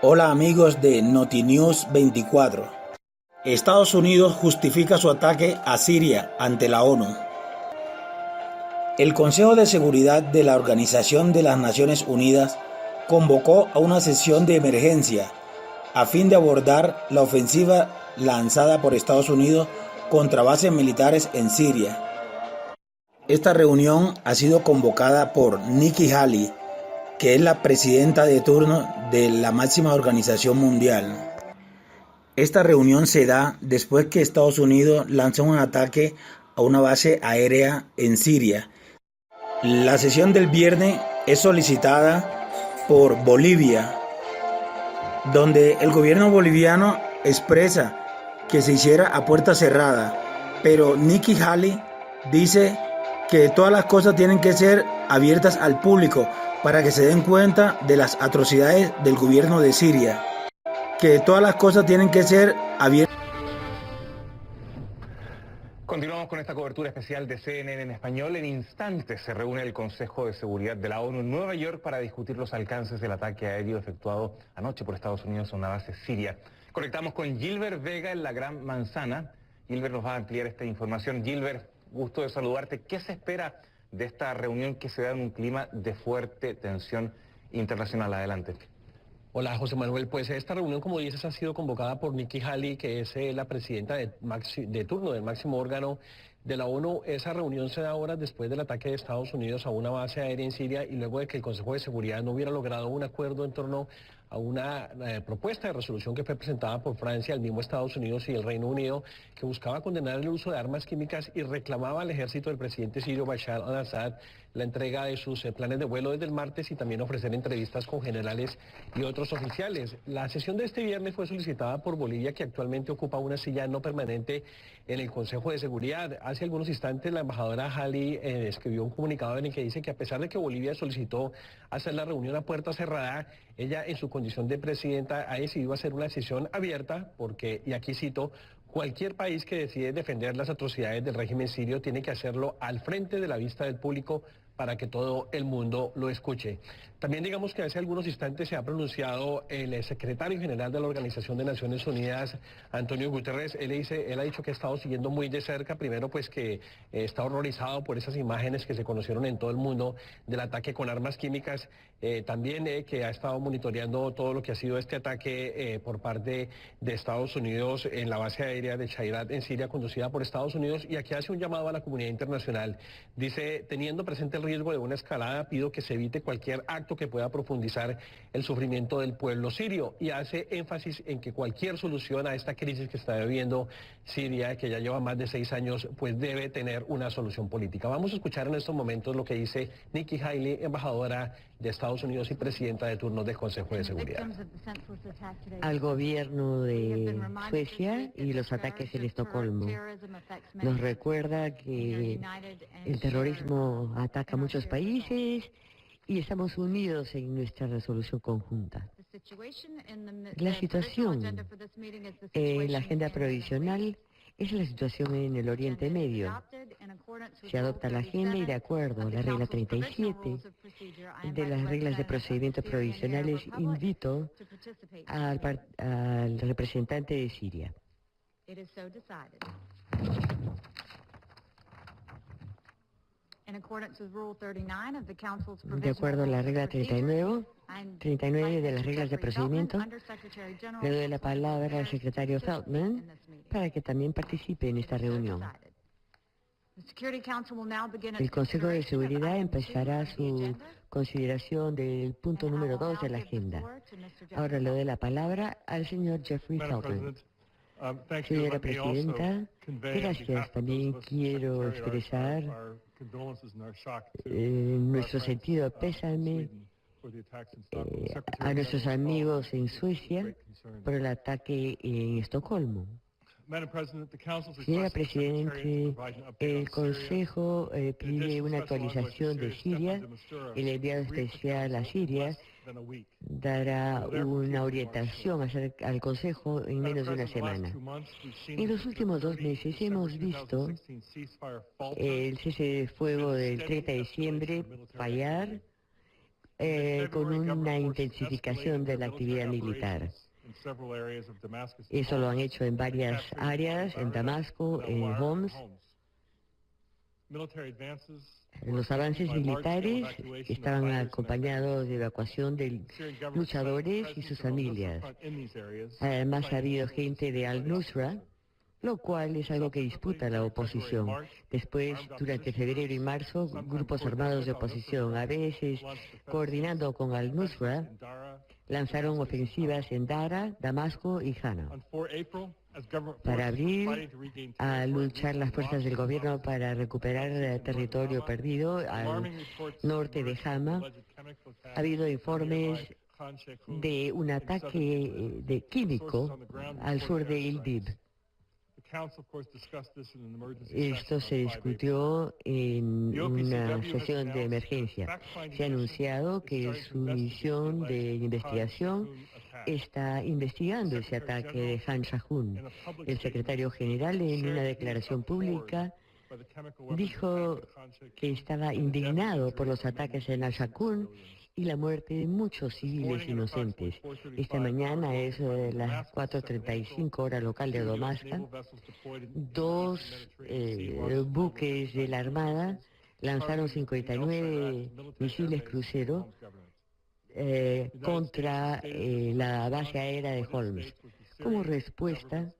Hola amigos de Notinews 24. Estados Unidos justifica su ataque a Siria ante la ONU. El Consejo de Seguridad de la Organización de las Naciones Unidas convocó a una sesión de emergencia a fin de abordar la ofensiva lanzada por Estados Unidos contra bases militares en Siria. Esta reunión ha sido convocada por Nikki Haley, que es la presidenta de turno de la máxima organización mundial. Esta reunión se da después que Estados Unidos lanzó un ataque a una base aérea en Siria. La sesión del viernes es solicitada por Bolivia, donde el gobierno boliviano expresa que se hiciera a puerta cerrada, pero Nikki Haley dice que todas las cosas tienen que ser abiertas al público para que se den cuenta de las atrocidades del gobierno de Siria, que todas las cosas tienen que ser abiertas. Continuamos con esta cobertura especial de CNN en español. En instantes se reúne el Consejo de Seguridad de la ONU en Nueva York para discutir los alcances del ataque aéreo efectuado anoche por Estados Unidos a una base siria. Conectamos con Gilbert Vega en la Gran Manzana. Gilbert nos va a ampliar esta información. Gilbert, gusto de saludarte. ¿Qué se espera de esta reunión que se da en un clima de fuerte tensión internacional? Adelante. Hola José Manuel, pues esta reunión, como dices, ha sido convocada por Nikki Haley, que es la presidenta de turno del máximo órgano de la ONU. Esa reunión se da horas después del ataque de Estados Unidos a una base aérea en Siria y luego de que el Consejo de Seguridad no hubiera logrado un acuerdo en torno a una propuesta de resolución que fue presentada por Francia, el mismo Estados Unidos y el Reino Unido, que buscaba condenar el uso de armas químicas y reclamaba al ejército del presidente sirio Bashar al-Assad la entrega de sus planes de vuelo desde el martes y también ofrecer entrevistas con generales y otros oficiales. La sesión de este viernes fue solicitada por Bolivia, que actualmente ocupa una silla no permanente en el Consejo de Seguridad. Hace algunos instantes la embajadora Haley escribió un comunicado en el que dice que a pesar de que Bolivia solicitó hacer la reunión a puerta cerrada, ella en su condición de presidenta ha decidido hacer una sesión abierta porque, y aquí cito, cualquier país que decide defender las atrocidades del régimen sirio tiene que hacerlo al frente de la vista del público para que todo el mundo lo escuche. También digamos que hace algunos instantes se ha pronunciado el secretario general de la Organización de Naciones Unidas, Antonio Guterres. Él ha dicho que ha estado siguiendo muy de cerca, primero pues que está horrorizado por esas imágenes que se conocieron en todo el mundo del ataque con armas químicas, también que ha estado monitoreando todo lo que ha sido este ataque por parte de Estados Unidos en la base aérea de Chairat en Siria, conducida por Estados Unidos, y aquí hace un llamado a la comunidad internacional. Dice, teniendo presente el riesgo de una escalada, pido que se evite cualquier acto que pueda profundizar el sufrimiento del pueblo sirio, y hace énfasis en que cualquier solución a esta crisis que está viviendo Siria, que ya lleva más de 6 años, pues debe tener una solución política. Vamos a escuchar en estos momentos lo que dice Nikki Haley, embajadora de Estados Unidos y presidenta de turno del Consejo de Seguridad. Al gobierno de Suecia y los ataques en Estocolmo. Nos recuerda que el terrorismo ataca a muchos países y estamos unidos en nuestra resolución conjunta. La situación en la agenda provisional es la situación en el Oriente Medio. Se adopta la agenda y de acuerdo a la regla 37 de las reglas de procedimientos provisionales invito al representante de Siria. De acuerdo a la regla 39 de las reglas de procedimiento, le doy la palabra al secretario Feldman para que también participe en esta reunión. El Consejo de Seguridad empezará su consideración del punto número 2 de la agenda. Ahora le doy la palabra al señor Jeffrey Feldman. Señora Presidenta, gracias. También quiero expresar nuestro sentido pésame a nuestros amigos en Suecia por el ataque en Estocolmo. Señora Presidenta, el Consejo pide una actualización de Siria. El enviado especial a Siria dará una orientación al Consejo en menos de una semana. En los últimos 2 meses hemos visto el cese de fuego del 30 de diciembre fallar con una intensificación de la actividad militar. Eso lo han hecho en varias áreas, en Damasco, en Homs. Los avances militares estaban acompañados de evacuación de luchadores y sus familias. Además ha habido gente de Al-Nusra, lo cual es algo que disputa la oposición. Después, durante febrero y marzo, grupos armados de oposición, a veces coordinando con Al-Nusra, lanzaron ofensivas en Dara, Damasco y Hana. Para abril, al luchar las fuerzas del gobierno para recuperar territorio perdido al norte de Hama, ha habido informes de un ataque de químico al sur de Idlib. Esto se discutió en una sesión de emergencia. Se ha anunciado que su misión de investigación está investigando ese ataque de Han Shahun. El secretario general, en una declaración pública, dijo que estaba indignado por los ataques en Al-Shakun y la muerte de muchos civiles inocentes. Esta mañana, es las 4:35 hora local de Damasco, dos buques de la Armada lanzaron 59 misiles crucero contra la base aérea de Holmes, como respuesta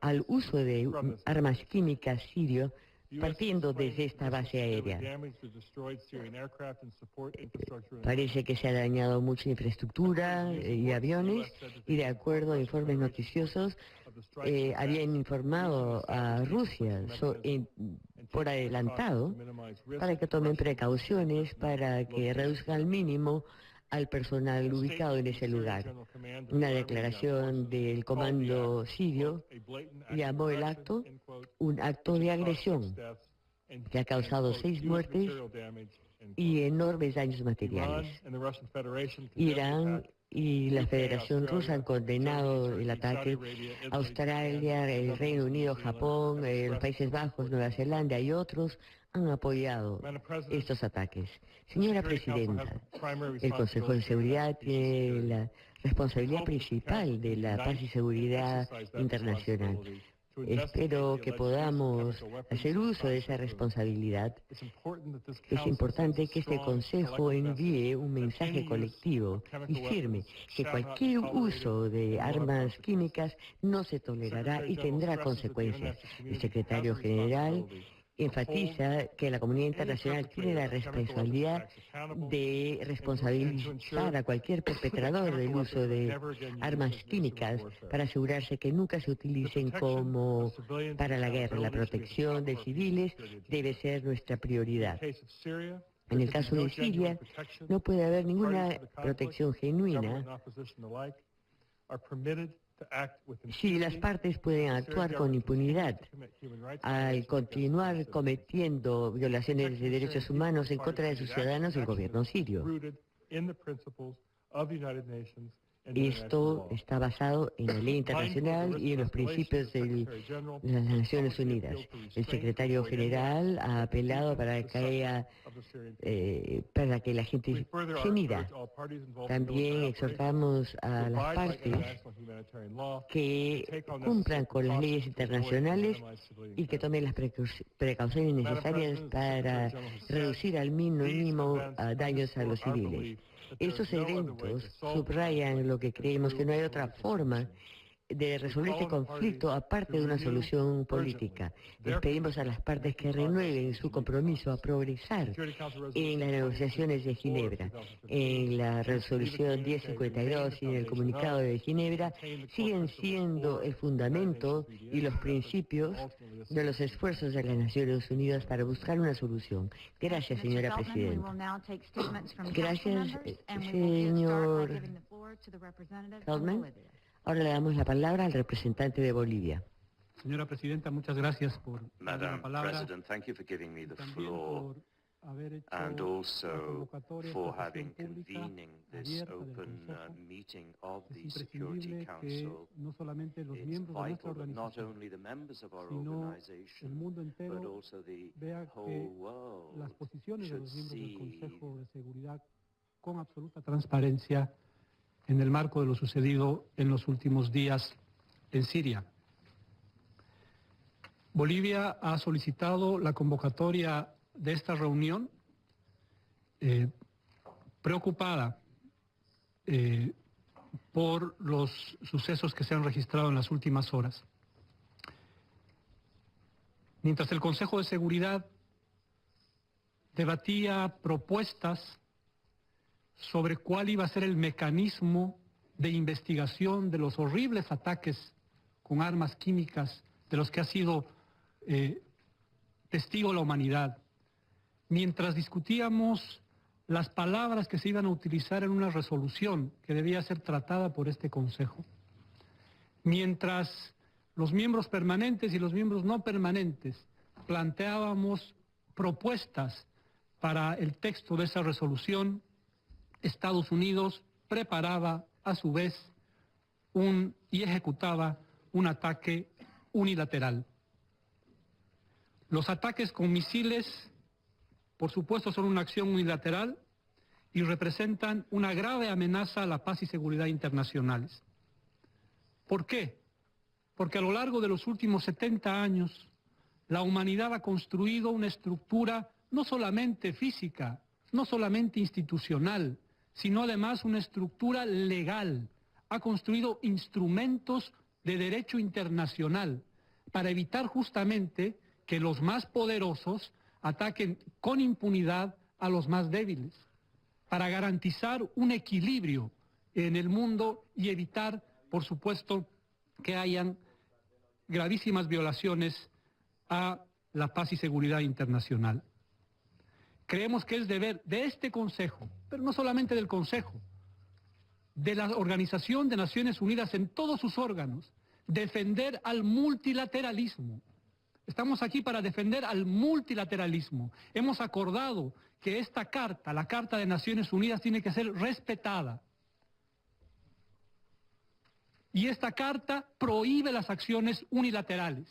al uso de armas químicas sirio partiendo desde esta base aérea. Parece que se ha dañado mucha infraestructura y aviones, y de acuerdo a informes noticiosos, habían informado a Rusia por adelantado para que tomen precauciones para que reduzcan al mínimo al personal ubicado en ese lugar. Una declaración del comando sirio llamó el acto un acto de agresión que ha causado 6 muertes y enormes daños materiales. Irán y la Federación Rusa han condenado el ataque. Australia, el Reino Unido, Japón, los Países Bajos, Nueva Zelanda y otros han apoyado estos ataques. Señora Presidenta, el Consejo de Seguridad tiene la responsabilidad principal de la paz y seguridad internacional. Espero que podamos hacer uso de esa responsabilidad. Es importante que este Consejo envíe un mensaje colectivo y firme que cualquier uso de armas químicas no se tolerará y tendrá consecuencias. El secretario general enfatiza que la comunidad internacional tiene la responsabilidad de responsabilizar a cualquier perpetrador del uso de armas químicas para asegurarse que nunca se utilicen como para la guerra. La protección de civiles debe ser nuestra prioridad. En el caso de Siria, no puede haber ninguna protección genuina si las partes pueden actuar con impunidad al continuar cometiendo violaciones de derechos humanos en contra de sus ciudadanos, el gobierno sirio. Esto está basado en la ley internacional y en los principios de las Naciones Unidas. El secretario general ha apelado para que la gente se mida. También exhortamos a las partes que cumplan con las leyes internacionales y que tomen las precauciones necesarias para reducir al mínimo daños a los civiles. Estos eventos subrayan lo que creemos que no hay otra forma de resolver este conflicto aparte de una solución política. Les pedimos a las partes que renueven su compromiso a progresar en las negociaciones de Ginebra. En la resolución 1052 y en el comunicado de Ginebra siguen siendo el fundamento y los principios de los esfuerzos de las Naciones Unidas para buscar una solución. Gracias, señora Presidenta. Gracias, señor Feldman. Ahora le damos la palabra al representante de Bolivia. Señora Presidenta, muchas gracias por darme la Madam palabra. President, thank you for giving me the También floor por haber hecho and la also convocatoria for esta having sesión pública convening this abierta del open Consejo. meeting of the Es Security imprescindible que Council. no solamente los It's miembros de nuestra vital that not organización, only the members of our sino el organization, mundo but entero also the vea whole que world las posiciones de should los miembros del see Consejo de Seguridad con absoluta transparencia en el marco de lo sucedido en los últimos días en Siria. Bolivia ha solicitado la convocatoria de esta reunión preocupada por los sucesos que se han registrado en las últimas horas. Mientras el Consejo de Seguridad debatía propuestas sobre cuál iba a ser el mecanismo de investigación de los horribles ataques con armas químicas de los que ha sido testigo la humanidad, mientras discutíamos las palabras que se iban a utilizar en una resolución que debía ser tratada por este Consejo, mientras los miembros permanentes y los miembros no permanentes planteábamos propuestas para el texto de esa resolución, Estados Unidos preparaba a su vez y ejecutaba un ataque unilateral. Los ataques con misiles, por supuesto, son una acción unilateral y representan una grave amenaza a la paz y seguridad internacionales. ¿Por qué? Porque a lo largo de los últimos 70 años, la humanidad ha construido una estructura no solamente física, no solamente institucional, sino además una estructura legal. Ha construido instrumentos de derecho internacional para evitar justamente que los más poderosos ataquen con impunidad a los más débiles, para garantizar un equilibrio en el mundo y evitar, por supuesto, que hayan gravísimas violaciones a la paz y seguridad internacional. Creemos que es deber de este Consejo, pero no solamente del Consejo, de la Organización de Naciones Unidas en todos sus órganos, defender al multilateralismo. Estamos aquí para defender al multilateralismo. Hemos acordado que esta carta, la Carta de Naciones Unidas, tiene que ser respetada. Y esta carta prohíbe las acciones unilaterales.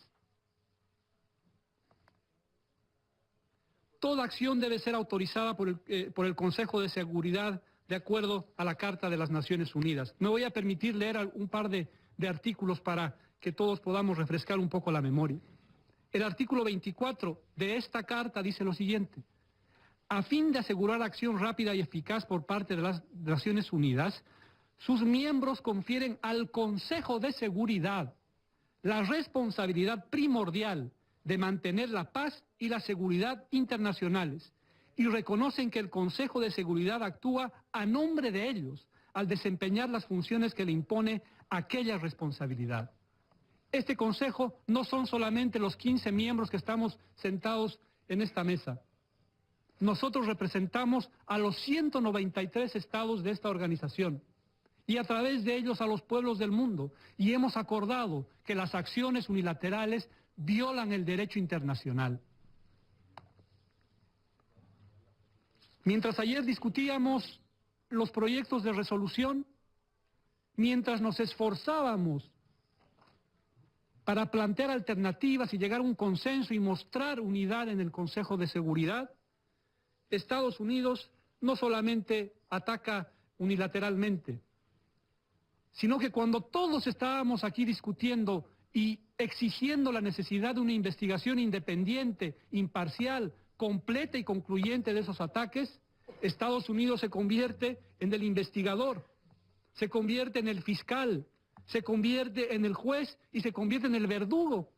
Toda acción debe ser autorizada por el Consejo de Seguridad de acuerdo a la Carta de las Naciones Unidas. Me voy a permitir leer un par de artículos para que todos podamos refrescar un poco la memoria. El artículo 24 de esta carta dice lo siguiente: a fin de asegurar acción rápida y eficaz por parte de las Naciones Unidas, sus miembros confieren al Consejo de Seguridad la responsabilidad primordial de mantener la paz y la seguridad internacionales y reconocen que el Consejo de Seguridad actúa a nombre de ellos al desempeñar las funciones que le impone aquella responsabilidad. Este Consejo no son solamente los 15 miembros que estamos sentados en esta mesa. Nosotros representamos a los 193 estados de esta organización y a través de ellos a los pueblos del mundo, y hemos acordado que las acciones unilaterales violan el derecho internacional. Mientras ayer discutíamos los proyectos de resolución, mientras nos esforzábamos para plantear alternativas y llegar a un consenso y mostrar unidad en el Consejo de Seguridad, Estados Unidos no solamente ataca unilateralmente, sino que cuando todos estábamos aquí discutiendo y exigiendo la necesidad de una investigación independiente, imparcial, completa y concluyente de esos ataques, Estados Unidos se convierte en el investigador, se convierte en el fiscal, se convierte en el juez y se convierte en el verdugo.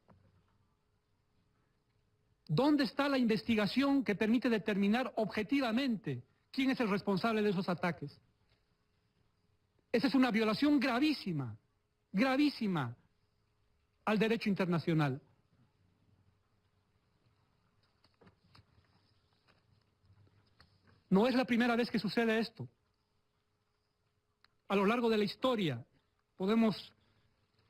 ¿Dónde está la investigación que permite determinar objetivamente quién es el responsable de esos ataques? Esa es una violación gravísima, gravísima al derecho internacional. No es la primera vez que sucede esto. A lo largo de la historia podemos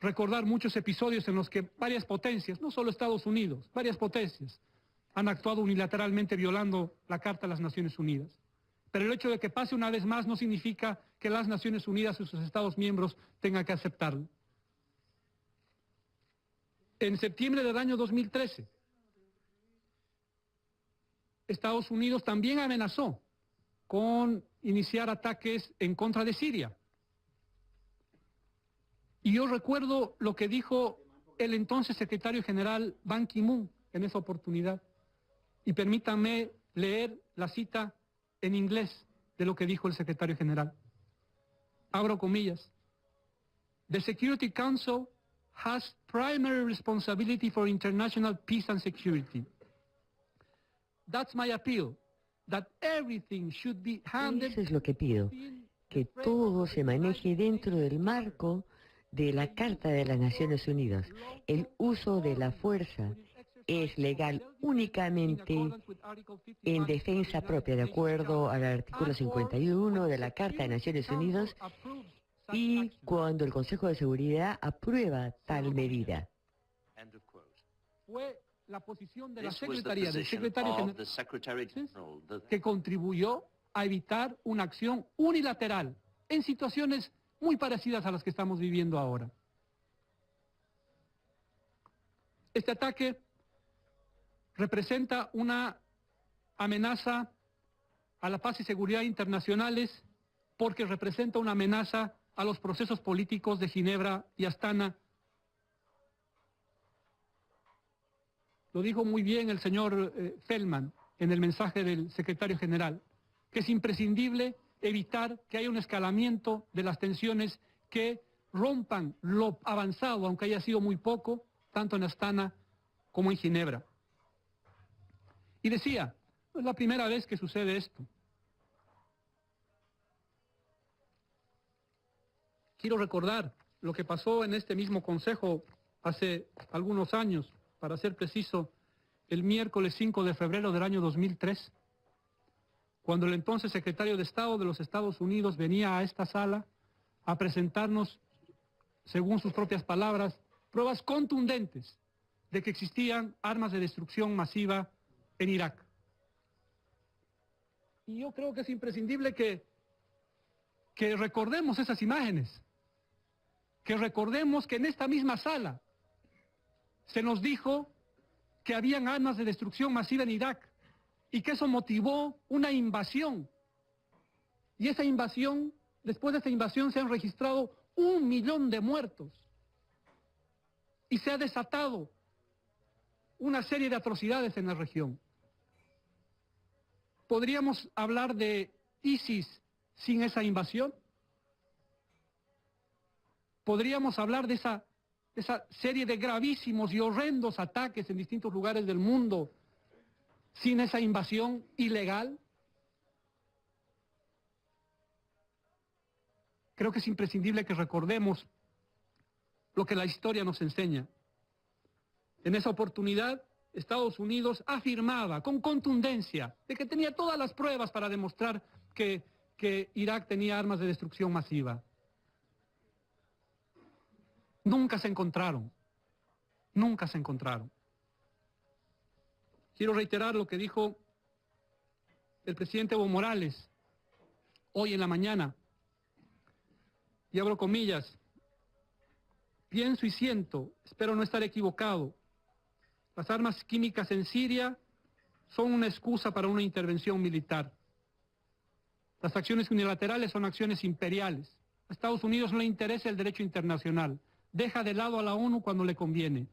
recordar muchos episodios en los que varias potencias, no solo Estados Unidos, varias potencias han actuado unilateralmente violando la Carta de las Naciones Unidas. Pero el hecho de que pase una vez más no significa que las Naciones Unidas y sus Estados miembros tengan que aceptarlo. En septiembre del año 2013, Estados Unidos también amenazó con iniciar ataques en contra de Siria. Y yo recuerdo lo que dijo el entonces secretario general Ban Ki-moon en esa oportunidad. Y permítanme leer la cita en inglés de lo que dijo el secretario general. Abro comillas. The Security Council has primary responsibility for international peace and security. That's my appeal, that everything should be handled. Eso es lo que pido, que todo se maneje dentro del marco de la Carta de las Naciones Unidas. El uso de la fuerza es legal únicamente en defensa propia, de acuerdo al artículo 51 de la Carta de Naciones Unidas, y cuando el Consejo de Seguridad aprueba tal medida. End of quote. Fue la posición de la This was the Secretaría del position Secretario of the General Secretary General that que contribuyó a evitar una acción unilateral en situaciones muy parecidas a las que estamos viviendo ahora. Este ataque representa una amenaza a la paz y seguridad internacionales porque representa una amenaza a los procesos políticos de Ginebra y Astana. Lo dijo muy bien el señor Feldman en el mensaje del secretario general, que es imprescindible evitar que haya un escalamiento de las tensiones que rompan lo avanzado, aunque haya sido muy poco, tanto en Astana como en Ginebra. Y decía, no es la primera vez que sucede esto. Quiero recordar lo que pasó en este mismo Consejo hace algunos años, para ser preciso, el miércoles 5 de febrero del año 2003, cuando el entonces secretario de Estado de los Estados Unidos venía a esta sala a presentarnos, según sus propias palabras, pruebas contundentes de que existían armas de destrucción masiva en Irak. Y yo creo que es imprescindible que recordemos esas imágenes, que recordemos que en esta misma sala se nos dijo que habían armas de destrucción masiva en Irak y que eso motivó una invasión. Y esa invasión, después de esa invasión se han registrado 1 millón de muertos y se ha desatado una serie de atrocidades en la región. ¿Podríamos hablar de ISIS sin esa invasión? ¿Podríamos hablar de esa serie de gravísimos y horrendos ataques en distintos lugares del mundo sin esa invasión ilegal? Creo que es imprescindible que recordemos lo que la historia nos enseña. En esa oportunidad, Estados Unidos afirmaba con contundencia de que tenía todas las pruebas para demostrar que Irak tenía armas de destrucción masiva. Nunca se encontraron. Nunca se encontraron. Quiero reiterar lo que dijo el presidente Evo Morales hoy en la mañana. Y abro comillas. Pienso y siento, espero no estar equivocado. Las armas químicas en Siria son una excusa para una intervención militar. Las acciones unilaterales son acciones imperiales. A Estados Unidos no le interesa el derecho internacional. Deja de lado a la ONU cuando le conviene.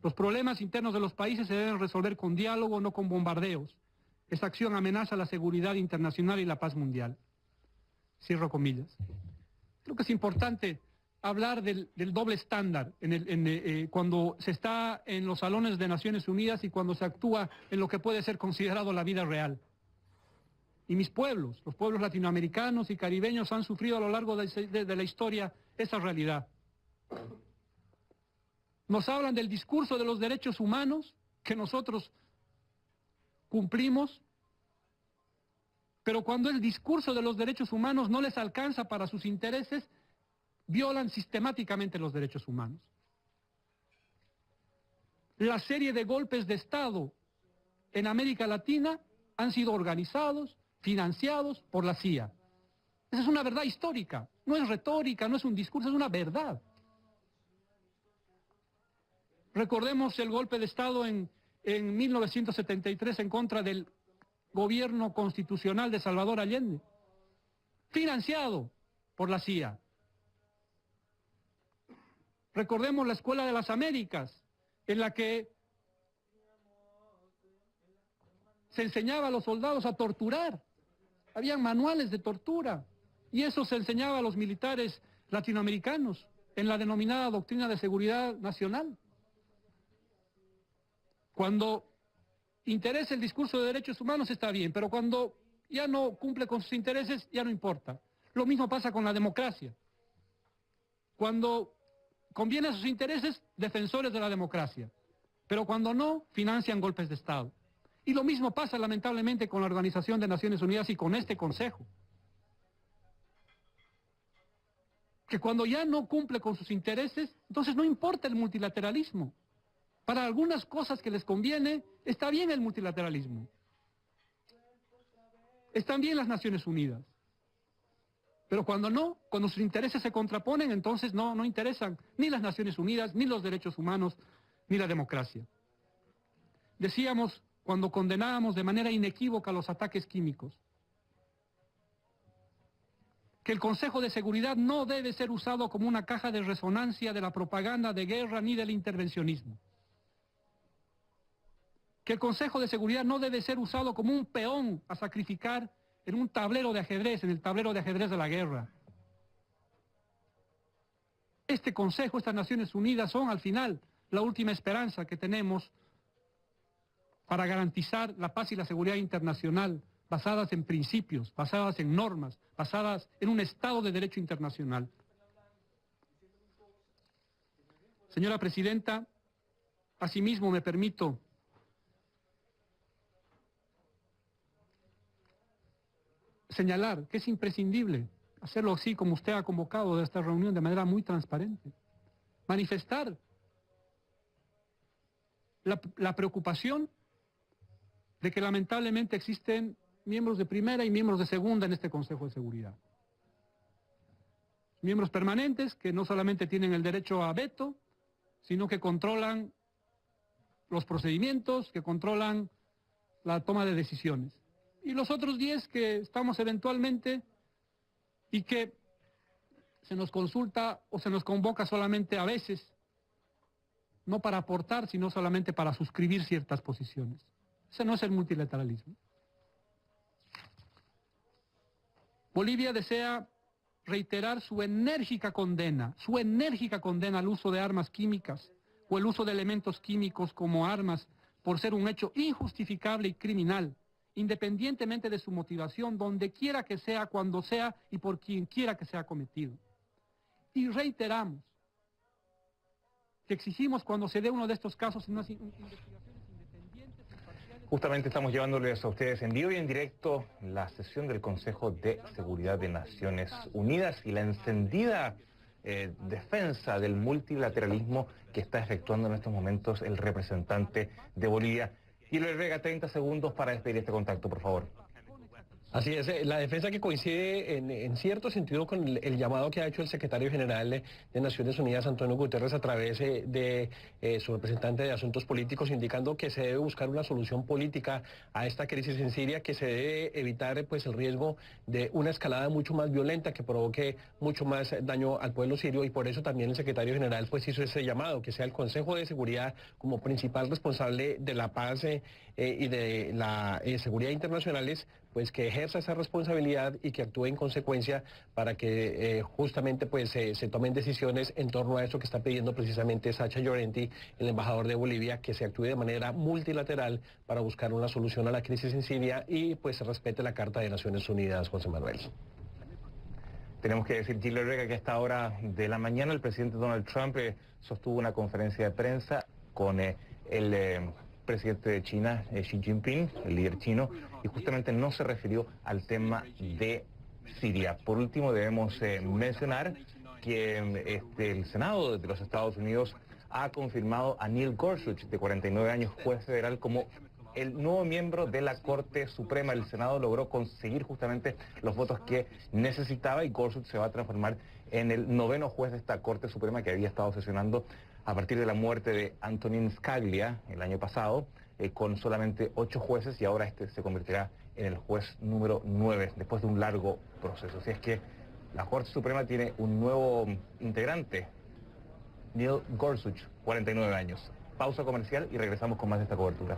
Los problemas internos de los países se deben resolver con diálogo, no con bombardeos. Esa acción amenaza la seguridad internacional y la paz mundial. Cierro comillas. Creo que es importante hablar del doble estándar cuando se está en los salones de Naciones Unidas y cuando se actúa en lo que puede ser considerado la vida real. Y mis pueblos, los pueblos latinoamericanos y caribeños han sufrido a lo largo de la historia esa realidad. Nos hablan del discurso de los derechos humanos que nosotros cumplimos, pero cuando el discurso de los derechos humanos no les alcanza para sus intereses, violan sistemáticamente los derechos humanos. La serie de golpes de Estado en América Latina han sido organizados, financiados por la CIA. Esa es una verdad histórica, no es retórica, no es un discurso, es una verdad. Recordemos el golpe de Estado en 1973 en contra del gobierno constitucional de Salvador Allende, financiado por la CIA. Recordemos la Escuela de las Américas, en la que se enseñaba a los soldados a torturar. Habían manuales de tortura, y eso se enseñaba a los militares latinoamericanos en la denominada Doctrina de Seguridad Nacional. Cuando interesa el discurso de derechos humanos está bien, pero cuando ya no cumple con sus intereses ya no importa. Lo mismo pasa con la democracia. Cuando conviene a sus intereses, defensores de la democracia, pero cuando no, financian golpes de Estado. Y lo mismo pasa lamentablemente con la Organización de Naciones Unidas y con este Consejo, que cuando ya no cumple con sus intereses, entonces no importa el multilateralismo. Para algunas cosas que les conviene, está bien el multilateralismo. Están bien las Naciones Unidas. Pero cuando no, cuando sus intereses se contraponen, entonces no interesan ni las Naciones Unidas, ni los derechos humanos, ni la democracia. Decíamos, cuando condenábamos de manera inequívoca los ataques químicos, que el Consejo de Seguridad no debe ser usado como una caja de resonancia de la propaganda de guerra ni del intervencionismo. Que el Consejo de Seguridad no debe ser usado como un peón a sacrificar en un tablero de ajedrez, en el tablero de ajedrez de la guerra. Este Consejo, estas Naciones Unidas son al final la última esperanza que tenemos para garantizar la paz y la seguridad internacional, basadas en principios, basadas en normas, basadas en un Estado de Derecho internacional. Señora Presidenta, asimismo me permito señalar que es imprescindible hacerlo así como usted ha convocado de esta reunión de manera muy transparente. Manifestar la preocupación de que lamentablemente existen miembros de primera y miembros de segunda en este Consejo de Seguridad. Miembros permanentes que no solamente tienen el derecho a veto, sino que controlan los procedimientos, que controlan la toma de decisiones. Y los otros 10 que estamos eventualmente y que se nos consulta o se nos convoca solamente a veces, no para aportar, sino solamente para suscribir ciertas posiciones. Ese no es el multilateralismo. Bolivia desea reiterar su enérgica condena al uso de armas químicas o el uso de elementos químicos como armas por ser un hecho injustificable y criminal, independientemente de su motivación, donde quiera que sea, cuando sea y por quien quiera que sea cometido. Y reiteramos que exigimos cuando se dé uno de estos casos unas investigaciones independientes y parciales. Justamente estamos llevándoles a ustedes en vivo y en directo la sesión del Consejo de Seguridad de Naciones Unidas y la encendida defensa del multilateralismo que está efectuando en estos momentos el representante de Bolivia. Y le rega 30 segundos para despedir este contacto, por favor. Así es, la defensa que coincide en cierto sentido con el llamado que ha hecho el secretario general de Naciones Unidas, Antonio Guterres, a través de su representante de Asuntos Políticos, indicando que se debe buscar una solución política a esta crisis en Siria, que se debe evitar pues el riesgo de una escalada mucho más violenta que provoque mucho más daño al pueblo sirio, y por eso también el secretario general pues hizo ese llamado, que sea el Consejo de Seguridad como principal responsable de la paz y de la seguridad internacionales, pues que ejerza esa responsabilidad y que actúe en consecuencia para que justamente pues se tomen decisiones en torno a eso que está pidiendo precisamente Sacha Llorenti, el embajador de Bolivia, que se actúe de manera multilateral para buscar una solución a la crisis en Siria y pues se respete la Carta de Naciones Unidas, José Manuel. Tenemos que decir, Gilles Rega, que a esta hora de la mañana el presidente Donald Trump sostuvo una conferencia de prensa con el presidente de China, Xi Jinping, el líder chino, y justamente no se refirió al tema de Siria. Por último, debemos mencionar que el Senado de los Estados Unidos ha confirmado a Neil Gorsuch, de 49 años, juez federal, como el nuevo miembro de la Corte Suprema. El Senado logró conseguir justamente los votos que necesitaba y Gorsuch se va a transformar en el 9º juez de esta Corte Suprema, que había estado sesionando a partir de la muerte de Antonin Scalia el año pasado, con solamente 8 jueces, y ahora se convertirá en el juez número 9, después de un largo proceso. Así es que la Corte Suprema tiene un nuevo integrante, Neil Gorsuch, 49 años. Pausa comercial y regresamos con más de esta cobertura.